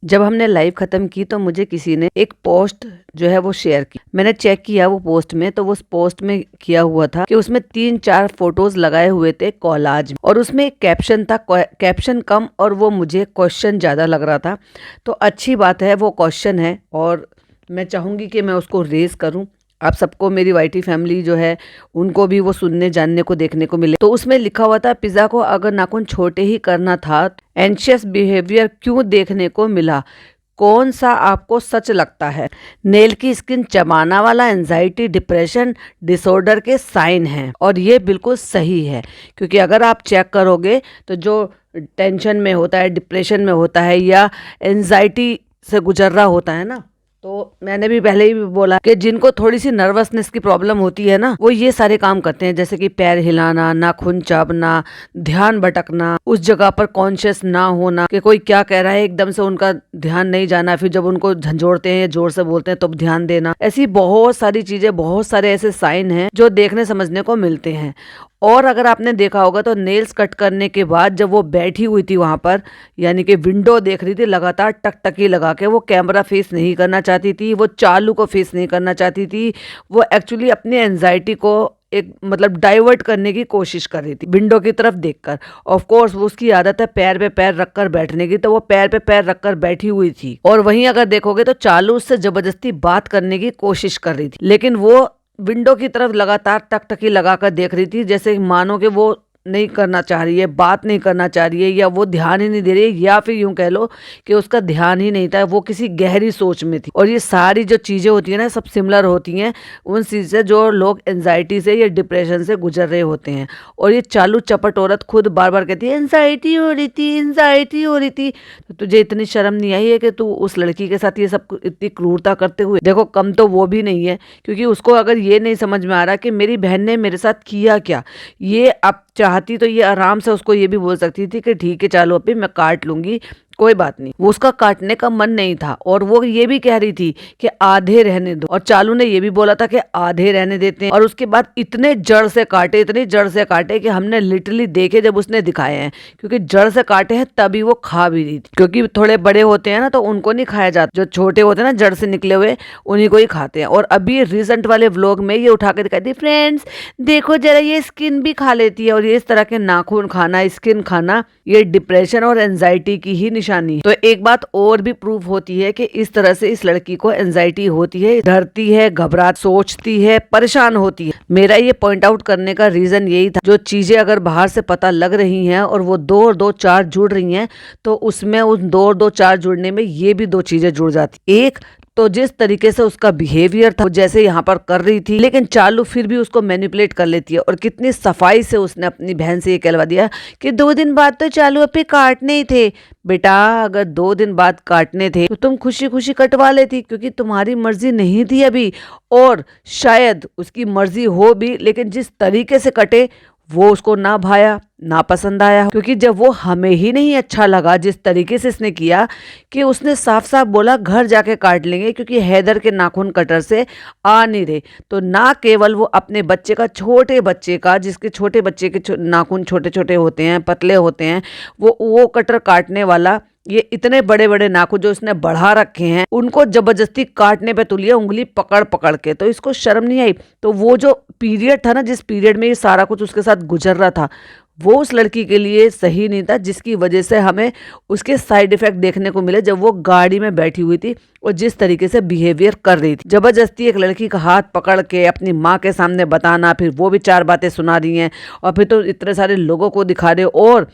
जब हमने लाइव ख़त्म की तो मुझे किसी ने एक पोस्ट जो है वो शेयर की। मैंने चेक किया वो पोस्ट में, तो उस पोस्ट में किया हुआ था कि उसमें 3-4 फोटोज लगाए हुए थे कोलाज में, और उसमें एक कैप्शन था, कैप्शन कम और वो मुझे क्वेश्चन ज़्यादा लग रहा था। तो अच्छी बात है, वो क्वेश्चन है और मैं चाहूँगी कि मैं उसको रेज करूँ। आप सबको, मेरी वाईटी फैमिली जो है उनको भी वो सुनने जानने को देखने को मिले। तो उसमें लिखा हुआ था, पिज़्ज़ा को अगर नाखून छोटे ही करना था, एंशियस बिहेवियर क्यों देखने को मिला, कौन सा आपको सच लगता है। नेल की स्किन चबाना वाला एंजाइटी डिप्रेशन डिसऑर्डर के साइन हैं, और ये बिल्कुल सही है, क्योंकि अगर आप चेक करोगे तो जो टेंशन में होता है, डिप्रेशन में होता है या एंजाइटी से गुजर रहा होता है ना, तो मैंने भी पहले ही बोला कि जिनको थोड़ी सी नर्वसनेस की प्रॉब्लम होती है ना, वो ये सारे काम करते हैं, जैसे कि पैर हिलाना, नाखून चाबना, ध्यान भटकना, उस जगह पर कॉन्शियस ना होना कि कोई क्या कह रहा है, एकदम से उनका ध्यान नहीं जाना, फिर जब उनको झंझोड़ते हैं, जोर से बोलते हैं, तब ध्यान देना। ऐसी बहुत सारी चीजें, बहुत सारे ऐसे साइन हैं जो देखने समझने को मिलते हैं। और अगर आपने देखा होगा तो नेल्स कट करने के बाद जब वो बैठी हुई थी वहां पर, यानी कि विंडो देख रही थी, लगातार टकटकी लगा के, वो कैमरा फेस नहीं करना चाहती थी, वो चालू को फेस नहीं करना चाहती थी, वो एक्चुअली अपनी एंजाइटी को एक मतलब डाइवर्ट करने की कोशिश कर रही थी विंडो की तरफ देखकर। ऑफ कोर्स वो उसकी आदत है पैर पे पैर रखकर बैठने की, तो वो पैर पे पैर रखकर बैठी हुई थी, और वहीं अगर देखोगे तो चालू उससे जबरदस्ती बात करने की कोशिश कर रही थी, लेकिन वो विंडो की तरफ लगातार टकटकी लगाकर देख रही थी, जैसे मानो कि वो नहीं करना चाह रही है, बात नहीं करना चाह रही है, या वो ध्यान ही नहीं दे रही है, या फिर यूं कह लो कि उसका ध्यान ही नहीं था, वो किसी गहरी सोच में थी। और ये सारी जो चीजें होती है ना, सब सिमिलर होती हैं उन चीज से जो लोग एंजाइटी से या डिप्रेशन से गुजर रहे होते हैं। और ये चालू चपट औरत खुद बार बार कहती है एंजाइटी हो रही थी, एंजाइटी हो रही थी। तो तुझे इतनी शर्म नहीं आई है कि तू उस लड़की के साथ ये सब इतनी क्रूरता करते हुए, देखो कम तो वो भी नहीं है, क्योंकि उसको अगर ये नहीं समझ में आ रहा कि मेरी बहन ने मेरे साथ किया क्या, ये अब चाहती तो ये आराम से उसको ये भी बोल सकती थी कि ठीक है चलो अभी मैं काट लूंगी, कोई बात नहीं। वो उसका काटने का मन नहीं था, और वो ये भी कह रही थी कि आधे रहने दो, और चालू ने ये भी बोला था कि आधे रहने देते हैं। और उसके बाद इतने जड़ से काटे, इतनी जड़ से काटे कि हमने लिटरली देखे जब उसने दिखाए हैं, क्योंकि जड़ से काटे हैं तभी वो खा भी रही थी, क्योंकि थोड़े बड़े होते हैं ना तो उनको नहीं खाया जाता, जो छोटे होते हैं ना जड़ से निकले हुए, उन्हीं को ही खाते हैं। और अभी रिसेंट वाले व्लॉग में ये उठा के दिखाई थी, फ्रेंड्स देखो जरा ये स्किन भी खा लेती है, और ये इस तरह के नाखून खाना, स्किन खाना, ये डिप्रेशन और एंजाइटी की ही निशानी। तो एक बात और भी प्रूफ होती है कि इस तरह से इस लड़की को एंजाइटी होती है, डरती है, घबरा, सोचती है, परेशान होती है। मेरा ये पॉइंट आउट करने का रीजन यही था, जो चीजें अगर बाहर से पता लग रही हैं और वो 2 और 2 4 जुड़ रही हैं, तो उसमें उन 2 और 2 4 जुड़ने में ये भी 2 चीजें जुड़ जाती। एक तो जिस तरीके से उसका बिहेवियर था, जैसे यहाँ पर कर रही थी, लेकिन चालू फिर भी उसको मैनिपुलेट कर लेती है, और कितनी सफाई से उसने अपनी बहन से ये कहलवा दिया कि 2 दिन बाद तो चालू पे काटने ही थे। बेटा अगर 2 दिन बाद काटने थे तो तुम खुशी खुशी कटवा लेती, क्योंकि तुम्हारी मर्जी नहीं थी अभी, और शायद उसकी मर्जी हो भी, लेकिन जिस तरीके से कटे वो उसको ना भाया, ना पसंद आया, क्योंकि जब वो हमें ही नहीं अच्छा लगा जिस तरीके से इसने किया, कि उसने साफ साफ बोला घर जाके काट लेंगे, क्योंकि हैदर के नाखून कटर से आ नहीं रहे। तो ना केवल वो अपने बच्चे का, छोटे बच्चे का, जिसके छोटे बच्चे के नाखून छोटे छोटे होते हैं, पतले होते हैं, वो कटर काटने वाला, ये इतने बड़े बड़े नाखून जो इसने बढ़ा रखे हैं, उनको जबरदस्ती काटने पे तुली है, उंगली पकड़ पकड़ के। तो इसको शर्म नहीं आई। तो वो जो पीरियड था ना, जिस पीरियड में ये सारा कुछ उसके साथ गुजर रहा था, वो उस लड़की के लिए सही नहीं था, जिसकी वजह से हमें उसके साइड इफेक्ट देखने को मिले जब वो गाड़ी में बैठी हुई थी और जिस तरीके से बिहेवियर कर रही थी। जबरदस्ती एक लड़की का हाथ पकड़ के अपनी माँ के सामने बताना, फिर वो भी 4 बातें सुना रही हैं, और फिर तो इतने सारे लोगों को दिखा रहे हो, और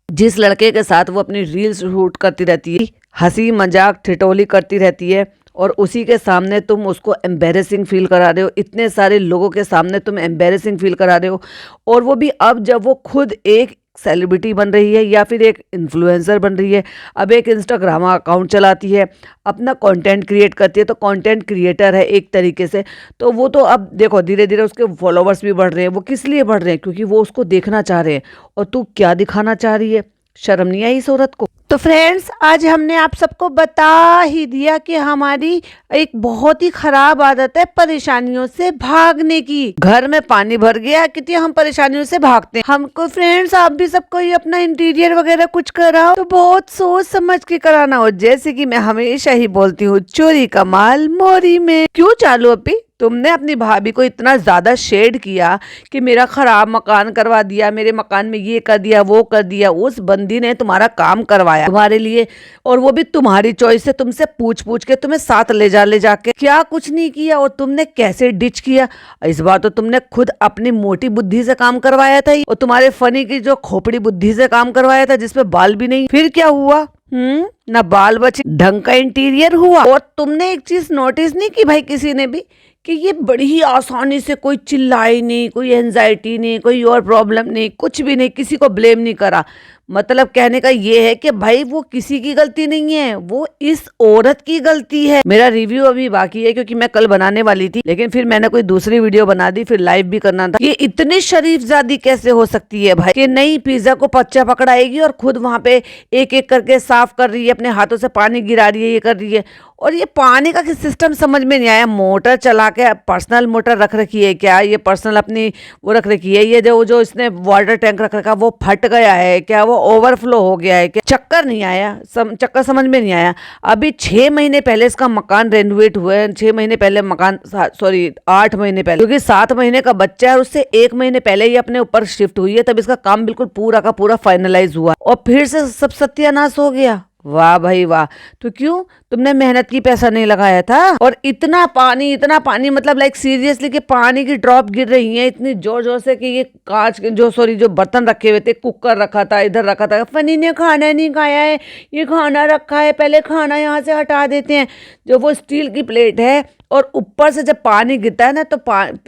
जिस लड़के के साथ वो अपनी रील्स शूट करती रहती है, हंसी मजाक ठिठोली करती रहती है, और उसी के सामने तुम उसको एम्बेरेसिंग फील करा रहे हो, इतने सारे लोगों के सामने तुम एम्बेरेसिंग फील करा रहे हो। और वो भी अब जब वो खुद एक सेलिब्रिटी बन रही है या फिर एक इन्फ्लुएंसर बन रही है, अब एक इंस्टाग्राम अकाउंट चलाती है, अपना कंटेंट क्रिएट करती है, तो कंटेंट क्रिएटर है एक तरीके से। तो वो तो अब देखो धीरे धीरे उसके फॉलोवर्स भी बढ़ रहे हैं। वो किस लिए बढ़ रहे हैं? क्योंकि वो उसको देखना चाह रहे हैं। और तू क्या दिखाना चाह रही है? शर्म नहीं आई इस औरत को? तो फ्रेंड्स, आज हमने आप सबको बता ही दिया कि हमारी एक बहुत ही खराब आदत है परेशानियों से भागने की। घर में पानी भर गया, कितनी हम परेशानियों से भागते हैं। हमको फ्रेंड्स, आप भी सबको ये अपना इंटीरियर वगैरह कुछ कराओ तो बहुत सोच समझ के कराना हो। जैसे कि मैं हमेशा ही बोलती हूँ, चोरी का माल मोरी में। क्यों चालू अभी तुमने अपनी भाभी को इतना ज्यादा शेड किया कि मेरा खराब मकान करवा दिया, मेरे मकान में ये कर दिया, वो कर दिया। उस बंदी ने तुम्हारा काम करवाया तुम्हारे लिए, और वो भी तुम्हारी चॉइस से, तुमसे पूछ पूछ के तुम्हें साथ ले जाके। क्या कुछ नहीं किया, और तुमने कैसे डिच किया। इस बार तो तुमने खुद अपनी मोटी बुद्धि से काम करवाया था, और तुम्हारे फनी की जो खोपड़ी बुद्धि से काम करवाया था जिसमें बाल भी नहीं। फिर क्या हुआ? ना बाल बचे, ढंग का इंटीरियर हुआ। और तुमने एक चीज नोटिस नहीं की भाई, किसी ने भी, कि ये बड़ी ही आसानी से, कोई चिल्लाई नहीं, कोई एंजाइटी नहीं, कोई और प्रॉब्लम नहीं, कुछ भी नहीं, किसी को ब्लेम नहीं करा। मतलब कहने का ये है कि भाई वो किसी की गलती नहीं है, वो इस औरत की गलती है। मेरा रिव्यू अभी बाकी है क्योंकि मैं कल बनाने वाली थी, लेकिन फिर मैंने कोई दूसरी वीडियो बना दी, फिर लाइव भी करना था। ये इतनी शरीफजादी कैसे हो सकती है भाई कि नहीं पिज्जा को बच्चा पकड़ाएगी और खुद वहां पे एक एक करके साफ कर रही है, अपने हाथों से पानी गिरा रही है, ये कर रही है। और ये पानी का सिस्टम समझ में नहीं आया। मोटर चला के पर्सनल मोटर रख रखी है क्या? ये पर्सनल अपनी वो रख रखी है? ये जो इसने वाटर टैंक रख रखा वो फट गया है क्या? वो ओवरफ्लो हो गया है क्या? चक्कर नहीं आया, चक्कर समझ में नहीं आया। अभी 6 महीने पहले इसका मकान रेनोवेट हुआ है। 6 महीने पहले मकान, सॉरी 8 महीने पहले, क्योंकि 7 महीने का बच्चा है, उससे 1 महीने पहले ही अपने ऊपर शिफ्ट हुई है, तब इसका काम बिल्कुल पूरा का पूरा फाइनलाइज हुआ, और फिर से सब सत्यानाश हो गया। वाह भाई वाह। तो क्यों? तुमने मेहनत की पैसा नहीं लगाया था? और इतना पानी मतलब लाइक सीरियसली कि पानी की ड्रॉप गिर रही है इतनी जोर जोर से कि ये कांच के जो बर्तन रखे हुए थे, कुकर रखा था, इधर रखा था, फनी ने खाना नहीं खाया है, ये खाना रखा है, पहले खाना यहाँ से हटा देते हैं। जो वो स्टील की प्लेट है, और ऊपर से जब पानी गिरता है ना, तो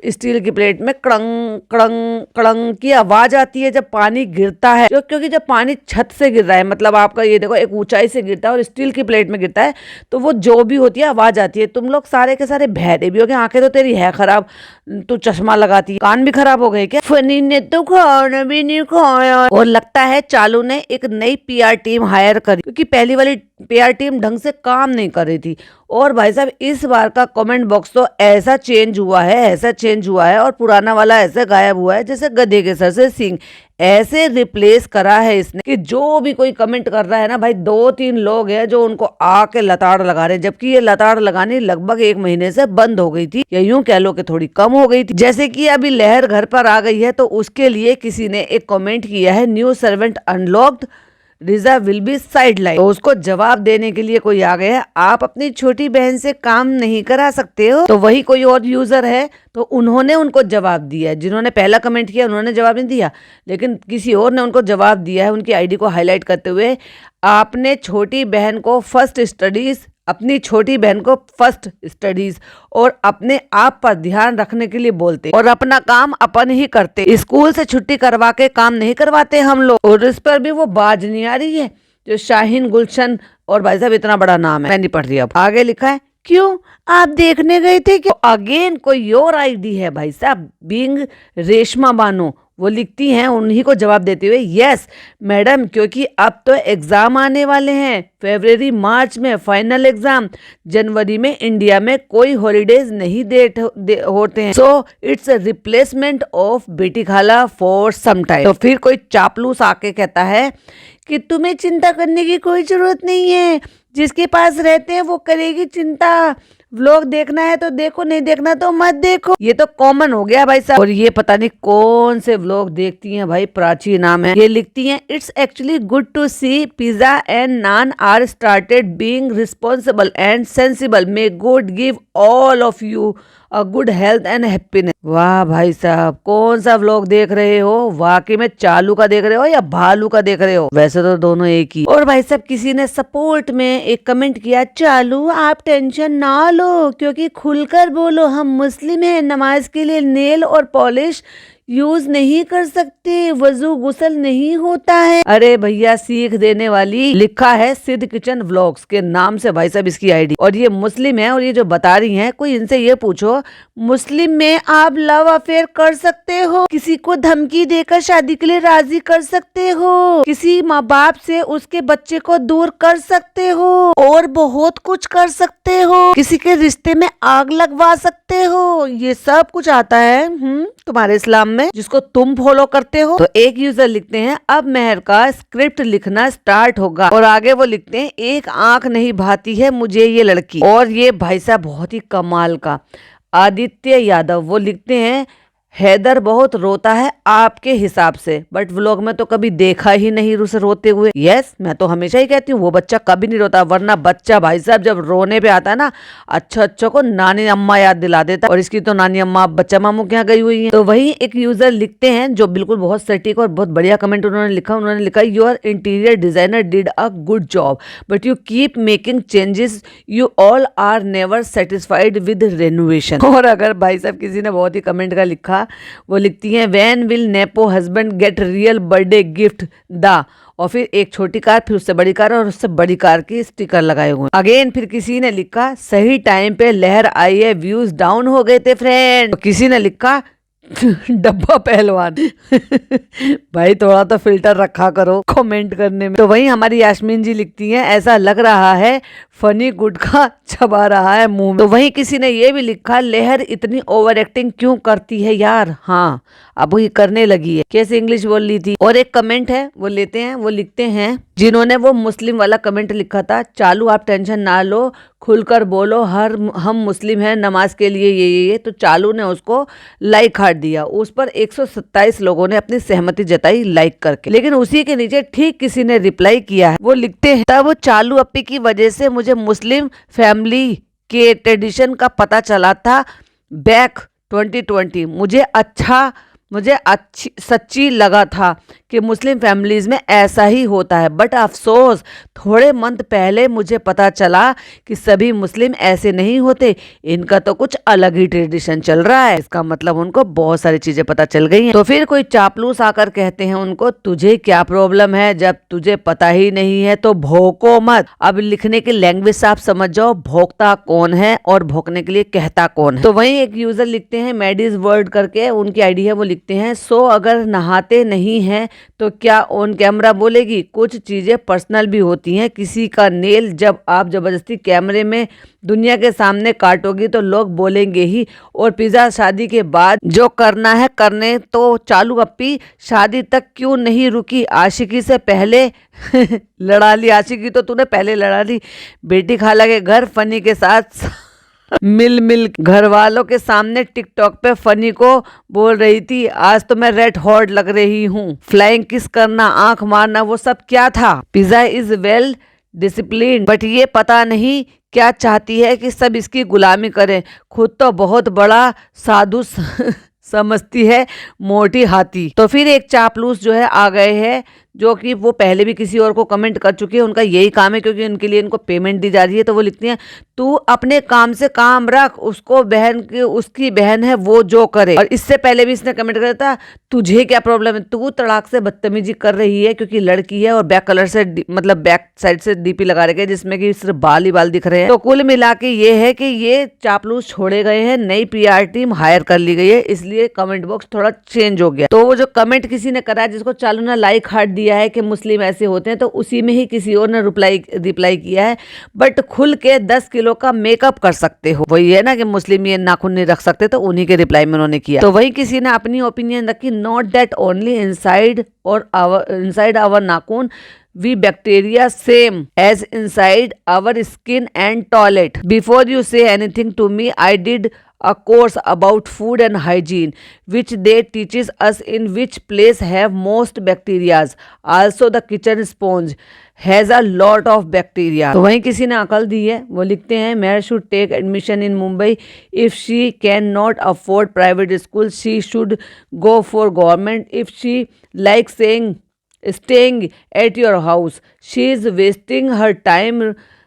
स्टील की प्लेट में कड़ंग कड़ंग कड़ंग की आवाज आती है जब पानी गिरता है। क्योंकि जब पानी छत से गिर रहा है, मतलब आपका ये देखो, एक ऊंचाई से गिरता है और स्टील की प्लेट में गिरता है, तो वो जो भी होती है आवाज आती है। तुम लोग सारे के सारे बहरे भी हो गए, आंखें तो तेरी है खराब, तू चश्मा लगाती है, कान भी खराब हो गए क्या? फनी ने तो खाना भी नहीं खाया। और लगता है चालू ने एक नई पीआर टीम हायर करी, क्योंकि पहली वाली पीआर टीम ढंग से काम नहीं कर रही थी। और भाई साहब, इस बार का कमेंट बॉक्स तो ऐसा चेंज हुआ है, और पुराना वाला ऐसे गायब हुआ है जैसे गधे के सर से सींग। ऐसे रिप्लेस करा है इसने कि जो भी कोई कमेंट कर रहा है ना भाई, 2-3 लोग हैं जो उनको आके लताड़ लगा रहे हैं, जबकि ये लताड़ लगानी लगभग 1 महीने से बंद हो गई थी, या यूं कह लो कि थोड़ी कम हो गई थी। जैसे कि अभी लहर घर पर आ गई है, तो उसके लिए किसी ने एक कमेंट किया है, new servant unlocked, Riza will be sideline. तो उसको जवाब देने के लिए कोई आ गया है, आप अपनी छोटी बहन से काम नहीं करा सकते हो? तो वही कोई और यूजर है, तो उन्होंने उनको जवाब दिया। जिन्होंने पहला कमेंट किया उन्होंने जवाब नहीं दिया, लेकिन किसी और ने उनको जवाब दिया है, उनकी आईडी को हाईलाइट करते हुए, आपने छोटी बहन को अपनी छोटी बहन को फर्स्ट स्टडीज और अपने आप पर ध्यान रखने के लिए बोलते, और अपना काम अपन ही करते। स्कूल से छुट्टी करवा के काम नहीं करवाते हम लोग। और इस पर भी वो बाज नहीं आ रही है, जो शाहीन गुलशन, और भाई साहब इतना बड़ा नाम है, मैं नहीं पढ़ रही। अब आगे लिखा है, क्यों आप देखने गए थे क्या? अगेन कोई और आईडी है भाई साहब, बीइंग रेशमा बानो, वो लिखती हैं उन्हीं को जवाब देते हुए, यस मैडम, क्योंकि अब तो एग्जाम आने वाले हैं, फरवरी मार्च में फाइनल एग्जाम, जनवरी में इंडिया में कोई हॉलीडेज नहीं होते हैं, so it's a replacement of बेटी खाला फॉर सम टाइम। तो फिर कोई चापलूस आके कहता है कि तुम्हें चिंता करने की कोई जरूरत नहीं है, जिसके पास रहते हैं वो करेगी चिंता। व्लॉग देखना है तो देखो, नहीं देखना तो मत देखो। ये तो कॉमन हो गया भाई साहब। और ये पता नहीं कौन से व्लॉग देखती हैं भाई, प्राची नाम है, ये लिखती हैं, it's actually good to see pizza and naan are started being responsible and sensible, may God give all of you a good health and happiness. वाह भाई साहब, कौन सा व्लॉग देख रहे हो? वाकई में चालू का देख रहे हो या भालू का देख रहे हो? वैसे तो दोनों एक ही। और भाई साहब, किसी ने सपोर्ट में एक कमेंट किया, चालू आप टेंशन ना लो, क्योंकि खुलकर बोलो, हम मुस्लिम हैं, नमाज के लिए नेल और पॉलिश यूज नहीं कर सकते, वजू गुसल नहीं होता है। अरे भैया सीख देने वाली, लिखा है सिद्ध किचन व्लॉग्स के नाम से भाई साहब इसकी आईडी, और ये मुस्लिम है और ये जो बता रही हैं, कोई इनसे ये पूछो मुस्लिम में आप लव अफेयर कर सकते हो, किसी को धमकी देकर शादी के लिए राजी कर सकते हो, किसी माँ बाप से उसके बच्चे को दूर कर सकते हो, और बहुत कुछ कर सकते हो, किसी के रिश्ते में आग लगवा सकते हो, ये सब कुछ आता है तुम्हारे इस्लाम में जिसको तुम फॉलो करते हो। तो एक यूजर लिखते हैं अब मेहर का स्क्रिप्ट लिखना स्टार्ट होगा, और आगे वो लिखते हैं एक आंख नहीं भाती है मुझे ये लड़की। और ये भाई साहब बहुत ही कमाल का आदित्य यादव, वो लिखते हैं हैदर बहुत रोता है आपके हिसाब से, बट व्लॉग में तो कभी देखा ही नहीं उसे रोते हुए। यस, मैं तो हमेशा ही कहती हूँ वो बच्चा कभी नहीं रोता, वरना बच्चा भाई साहब जब रोने पे आता है ना, अच्छा को नानी अम्मा याद दिला देता, और इसकी तो नानी अम्मा बच्चा मामू के यहाँ गई हुई है। तो वही एक यूजर लिखते हैं जो बिल्कुल बहुत सटीक और बहुत बढ़िया कमेंट उन्होंने लिखा your interior designer did a good job but you keep making changes, you all are never satisfied with renovation. और अगर भाई साहब किसी ने बहुत ही कमेंट का लिखा, वो लिखती हैं when will nepo husband get real birthday gift the, और फिर एक छोटी कार, फिर उससे बड़ी कार, और उससे बड़ी कार की स्टिकर लगाए हुए। अगेन फिर किसी ने लिखा सही टाइम पे लहर आई है, व्यूज डाउन हो गए थे फ्रेंड। तो किसी ने लिखा डब्बा पहलवान भाई थोड़ा तो फिल्टर रखा करो कमेंट करने में। तो वही हमारी यास्मीन जी लिखती हैं ऐसा लग रहा है फनी गुटखा चबा रहा है मुंह में। तो वही किसी ने ये भी लिखा लहर इतनी ओवर एक्टिंग क्यों करती है यार, हाँ अब ये करने लगी है, कैसे इंग्लिश बोल ली थी। और एक कमेंट है वो लेते हैं, वो लिखते हैं जिन्होंने वो मुस्लिम वाला कमेंट लिखा था, चालू आप टेंशन ना लो खुलकर बोलो हम मुस्लिम हैं नमाज के लिए ये। तो चालू ने उसको लाइक हार्ट दिया, उस पर 127 लोगों ने अपनी सहमति जताई लाइक करके। लेकिन उसी के नीचे ठीक किसी ने रिप्लाई किया है, वो लिखते हैं तब चालू अप्पी की वजह से मुझे मुस्लिम फैमिली के ट्रेडिशन का पता चला था बैक 2020। मुझे अच्छी सच्ची लगा था कि मुस्लिम फैमिलीज में ऐसा ही होता है, बट अफसोस थोड़े मंथ पहले मुझे पता चला कि सभी मुस्लिम ऐसे नहीं होते, इनका तो कुछ अलग ही ट्रेडिशन चल रहा है। इसका मतलब उनको बहुत सारी चीजें पता चल गई हैं। तो फिर कोई चापलूस आकर कहते हैं उनको तुझे क्या प्रॉब्लम है, जब तुझे पता ही नहीं है तो भौंको मत। अब लिखने की लैंग्वेज से आप समझ जाओ भौंकता कौन है और भौंकने के लिए कहता कौन है। तो वही एक यूजर लिखते हैं मेडीज वर्ल्ड करके, उनकी आईडी है, वो लिखते हैं सो अगर नहाते नहीं हैं तो क्या ऑन कैमरा बोलेगी, कुछ चीजें पर्सनल भी होती हैं, किसी का नेल जब आप जबरदस्ती कैमरे में दुनिया के सामने काटोगी तो लोग बोलेंगे ही। और पिज्जा शादी के बाद जो करना है करने, तो चालू अप्पी शादी तक क्यों नहीं रुकी, आशिकी से पहले लड़ा ली, आशिकी तो तूने पहले लड़ा ली, बेटी खाला के घर फनी के साथ मिल घर वालों के सामने टिकटॉक पे फनी को बोल रही थी आज तो मैं रेड हॉट लग रही हूँ, फ्लाइंग किस करना, आंख मारना, वो सब क्या था। Pizza is well discipline but ये पता नहीं क्या चाहती है कि सब इसकी गुलामी करें, खुद तो बहुत बड़ा साधु समझती है मोटी हाथी। तो फिर एक चापलूस जो है आ गए हैं, जो कि वो पहले भी किसी और को कमेंट कर चुके हैं, उनका यही काम है क्योंकि उनके लिए इनको पेमेंट दी जा रही है। तो वो लिखती हैं तू अपने काम से काम रख, उसको उसकी बहन है वो जो करे। और इससे पहले भी इसने कमेंट किया था तुझे क्या प्रॉब्लम है, तू तड़ाक से बदतमीजी कर रही है क्योंकि लड़की है और बैक कलर से मतलब बैक साइड से डीपी लगा रखे जिसमें कि सिर्फ बाल ही बाल दिख रहे हैं। तो कुल मिला के ये है कि ये चापलूस छोड़े गए हैं, नई पीआर टीम हायर कर ली गई है, इसलिए कमेंट बॉक्स थोड़ा चेंज हो गया। तो वो जो कमेंट किसी ने करा जिसको चालू ने लाइक हार्ट दिया है कि मुस्लिम ऐसे होते हैं, तो उसी में ही किसी और ने रिप्लाई किया है बट खुल के 10 किलो का मेकअप कर सकते हो, वही है ना कि मुस्लिम ये नाखून नहीं रख सकते, तो उन्हीं के रिप्लाई में उन्होंने किया। तो वही किसी ने अपनी ओपिनियन रखी not that only inside our नाखून we bacteria same as inside our skin and toilet. Before you say anything to me, I did a course about food and hygiene which they teaches us in which place have most bacterias. Also the kitchen sponge has a lot of bacteria. तो वहीं किसी ने अकल दी है, वो लिखते हैं Mayor should take admission in Mumbai. If she cannot afford private school, she should go for government. If she likes staying at your house, she is wasting her time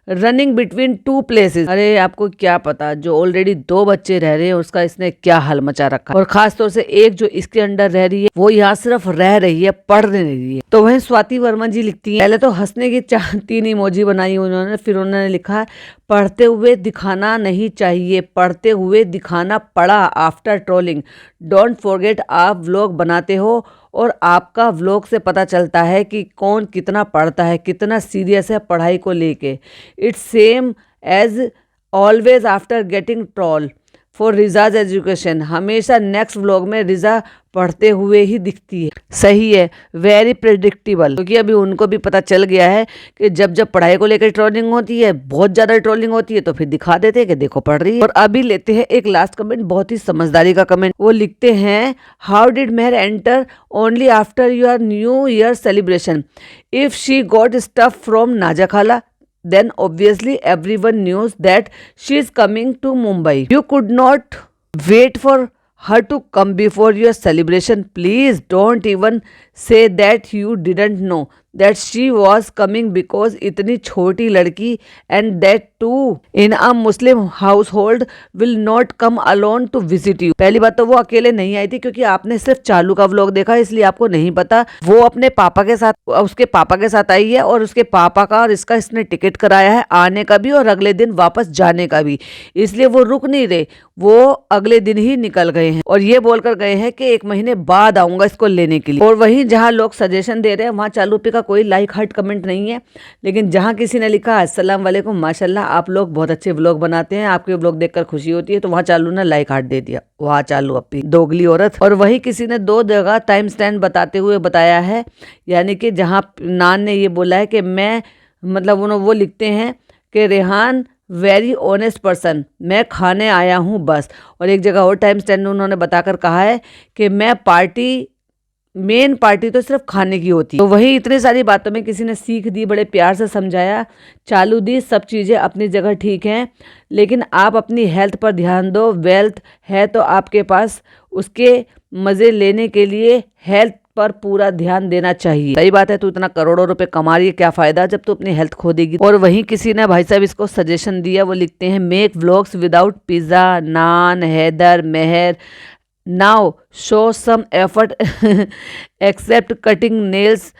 running between 2 places. अरे आपको क्या पता, जो already 2 बच्चे रह रहे हैं उसका इसने क्या हाल मचा रखा है। और खास तौर से एक जो इसके अंडर रह रही है वो यहाँ सिर्फ रह रही है, पढ़ नहीं रही है। तो वहीं स्वाति वर्मा जी लिखती है, पहले तो हंसने की 3 इमोजी बनाई उन्होंने, फिर उन्होंने लिखा पढ़ते हुए दिखाना नहीं चाहिए, पढ़ते हुए दिखाना पड़ा आफ्टर ट्रोलिंग। डोंट फॉरगेट आप व्लॉग बनाते हो और आपका व्लॉग से पता चलता है कि कौन कितना पढ़ता है, कितना सीरियस है पढ़ाई को लेके। It's same as always after getting troll for Riza's education. हमेशा नेक्स्ट व्लॉग में रिजा पढ़ते हुए ही दिखती है। सही है, वेरी प्रेडिक्टेबल, क्योंकि अभी उनको भी पता चल गया है कि जब जब पढ़ाई को लेकर ट्रोलिंग होती है, बहुत ज्यादा ट्रोलिंग होती है, तो फिर दिखा देते हैं कि देखो पढ़ रही है। और अभी लेते हैं एक लास्ट कमेंट, बहुत ही समझदारी का कमेंट। वो लिखते हैं, how did Mehar enter only after your new year celebration? If she got stuff from Naja खाला, then obviously everyone knows that she is coming to Mumbai. You could not wait for her to come before your celebration. Please don't even say that you didn't know that she was coming, because इतनी छोटी लड़की and that too in a Muslim household will not come alone to visit you. पहली बात तो वो अकेले नहीं आई थी, क्योंकि आपने सिर्फ चालू का व्लॉग देखा, इसलिए आपको नहीं पता। वो अपने पापा के साथ, उसके पापा के साथ आई है, और उसके पापा का और इसका इसने टिकट कराया है आने का भी और अगले दिन वापस जाने का भी, इसलिए वो रुक नहीं रहे, वो अगले दिन ही निकल गए हैं और ये बोलकर गए हैं कि 1 महीने बाद आऊंगा इसको लेने के लिए। और वहीं जहां लोग सजेशन दे रहे हैं वहां चालू पे का कोई लाइक हार्ट कमेंट नहीं है, लेकिन जहां किसी ने लिखा अस्सलाम वालेकुम माशाल्लाह आप लोग बहुत अच्छे व्लॉग बनाते हैं, आपके व्लॉग देखकर खुशी होती है, तो वहां चालू ने लाइक हार्ट दे दिया। वहां चालू अपनी दोगली औरत। और वहीं किसी ने 2 जगह टाइम स्टैंड बताते हुए बताया है, यानी कि जहां नान ने ये बोला है कि मैं, मतलब वो लिखते हैं कि रेहान वेरी ऑनेस्ट पर्सन, मैं खाने आया हूँ बस। और एक जगह और टाइम स्टैंड उन्होंने बताकर कहा है कि मैं मेन पार्टी तो सिर्फ खाने की होती है। तो वही इतनी सारी बातों में किसी ने सीख दी, बड़े प्यार से समझाया। चालू दी सब चीज़ें अपनी जगह ठीक हैं, लेकिन आप अपनी हेल्थ पर ध्यान दो। वेल्थ है तो आपके पास, उसके मज़े लेने के लिए हेल्थ पर पूरा ध्यान देना चाहिए। सही बात है, तू इतना करोड़ों रुपए कमा रही है, क्या फायदा जब तू अपनी हेल्थ खो देगी। और वहीं किसी ने भाई साहब इसको सजेशन दिया, वो लिखते हैं make vlogs without pizza, naan, Haider, Mehar, now show some effort except cutting nails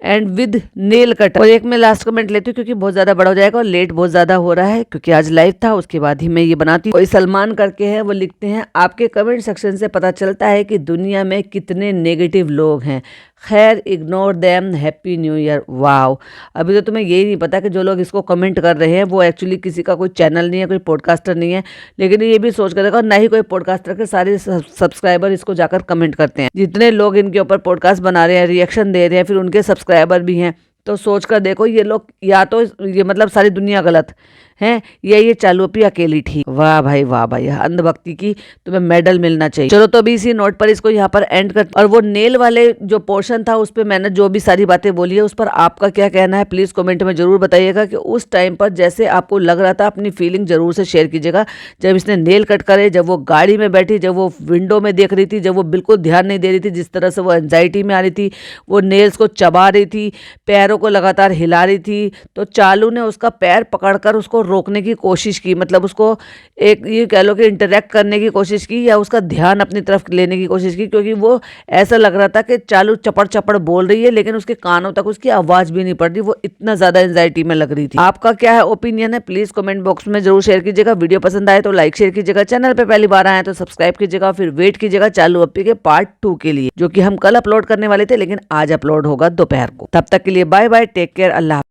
and with nail cutter. और एक मैं लास्ट कमेंट लेती हूँ क्योंकि बहुत ज़्यादा बड़ा हो जाएगा और लेट बहुत ज़्यादा हो रहा है, क्योंकि आज लाइव था, उसके बाद ही मैं ये बनाती हूँ। कोई सलमान करके है, वो लिखते हैं आपके कमेंट सेक्शन से पता चलता है कि दुनिया में कितने नेगेटिव लोग हैं, खैर ignore them, happy new year. Wow, अभी तो तुम्हें यही नहीं पता कि जो लोग इसको कमेंट कर रहे हैं वो एक्चुअली किसी का कोई चैनल नहीं है, कोई पॉडकास्टर नहीं है, लेकिन ये भी सोच कर देखो ना ही कोई पॉडकास्टर के सारे सब्सक्राइबर इसको जाकर कमेंट करते हैं। जितने लोग इनके ऊपर पॉडकास्ट बना रहे हैं, रिएक्शन दे रहे हैं, फिर उनके सब्सक्राइबर भी हैं, तो सोच कर देखो ये लोग, या तो ये मतलब सारी दुनिया गलत है या ये चालूपी अकेली ठीक। वाह भाई वाह भाई, अंधभक्ति की तुम्हें मेडल मिलना चाहिए। चलो तो अभी इसी नोट पर इसको यहाँ पर एंड कर। और वो नेल वाले जो पोर्शन था उस पर मैंने जो भी सारी बातें बोली है उस पर आपका क्या कहना है प्लीज कमेंट में जरूर बताइएगा, कि उस टाइम पर जैसे आपको लग रहा था अपनी फीलिंग जरूर से शेयर कीजिएगा। जब इसने नेल कट करे, जब वो गाड़ी में बैठी, जब वो विंडो में देख रही थी, जब वो बिल्कुल ध्यान नहीं दे रही थी, जिस तरह से वो एंजाइटी में आ रही थी, वो नेल्स को चबा रही थी, पैरों को लगातार हिला रही थी, तो चालू ने उसका पैर पकड़कर उसको रोकने की कोशिश की, मतलब उसको एक ये कह लो कि इंटरेक्ट करने की कोशिश की या उसका ध्यान अपनी तरफ लेने की कोशिश की, क्योंकि वो ऐसा लग रहा था कि चालू चपड़ चपड़ बोल रही है लेकिन उसके कानों तक उसकी आवाज भी नहीं पड़ रही, वो इतना ज्यादा एंजाइटी में लग रही थी। आपका क्या है ओपिनियन है प्लीज कमेंट बॉक्स में जरूर शेयर कीजिएगा। वीडियो पसंद आए तो लाइक शेयर कीजिएगा, चैनल पे पहली बार आए तो सब्सक्राइब कीजिएगा, फिर वेट कीजिएगा चालू अप्पी के पार्ट 2 के लिए, जो कि हम कल अपलोड करने वाले थे लेकिन आज अपलोड होगा दोपहर को। तब तक के लिए बाय बाय, टेक केयर, अल्लाह।